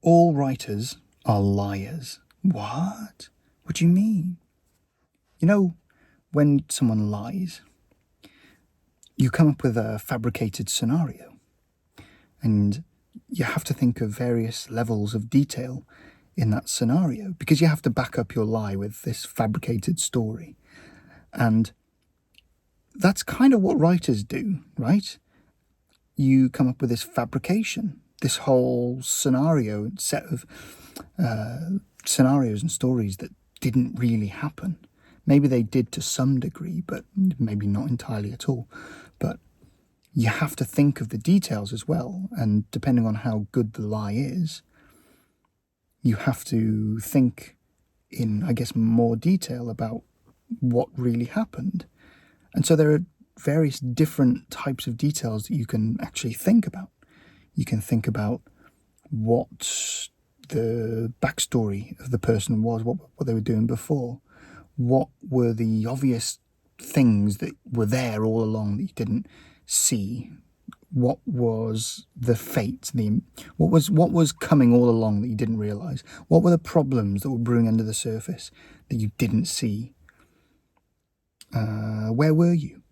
All writers are liars. What? What do you mean? You know, when someone lies, you come up with a fabricated scenario, and you have to think of various levels of detail in that scenario because you have to back up your lie with this fabricated story. And that's kind of what writers do, right? You come up with this fabrication, this whole scenario, set of scenarios and stories that didn't really happen. Maybe they did to some degree, but maybe not entirely at all. But you have to think of the details as well. And depending on how good the lie is, you have to think in, I guess, more detail about what really happened. And so there are various different types of details that you can actually think about. You can think about what the backstory of the person was, what they were doing before. What were the obvious things that were there all along that you didn't see? What was the fate? What was coming all along that you didn't realise? What were the problems that were brewing under the surface that you didn't see? Where were you?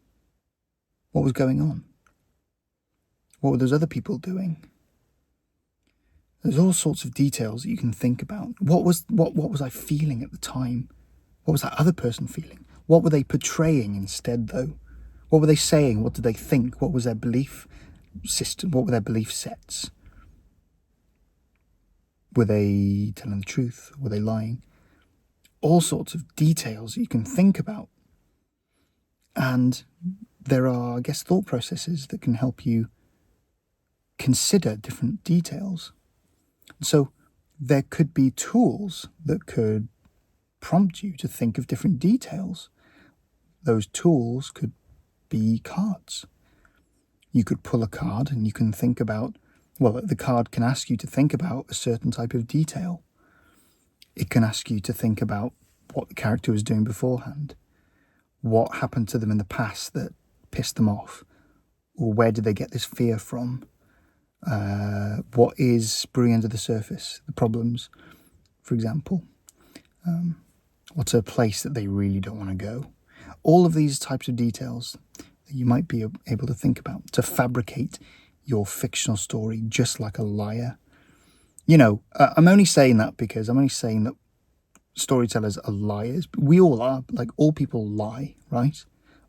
What was going on? What were those other people doing? There's all sorts of details that you can think about. What was I feeling at the time? What was that other person feeling? What were they portraying instead, though? What were they saying? What did they think? What was their belief system? What were their belief sets? Were they telling the truth? Were they lying? All sorts of details that you can think about. And there are, I guess, thought processes that can help you consider different details. So there could be tools that could prompt you to think of different details. Those tools could be cards. You could pull a card and you can think about, well, the card can ask you to think about a certain type of detail. It can ask you to think about what the character was doing beforehand. What happened to them in the past that pissed them off? Or where did they get this fear from? What is brewing under the surface? The problems, for example. What's a place that they really don't want to go? All of these types of details that you might be able to think about to fabricate your fictional story just like a liar. You know, I'm only saying that because I'm only saying that storytellers are liars. We all are. Like, all people lie, right?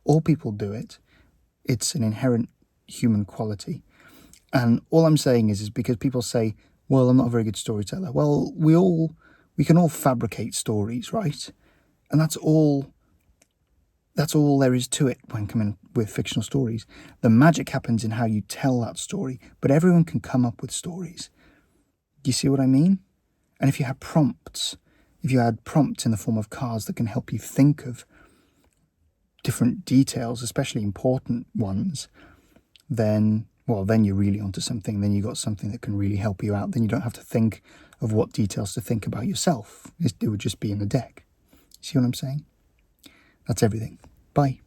All people do it. It's an inherent human quality. And all I'm saying is because people say, well, I'm not a very good storyteller. Well, we can all fabricate stories, right? And that's all there is to it when coming with fictional stories. The magic happens in how you tell that story, but everyone can come up with stories. Do you see what I mean? And if you had prompts in the form of cards that can help you think of different details, especially important ones, then you're really onto something. Then you got something that can really help you out. Then you don't have to think of what details to think about yourself. It would just be in the deck. See what I'm saying? That's everything. Bye.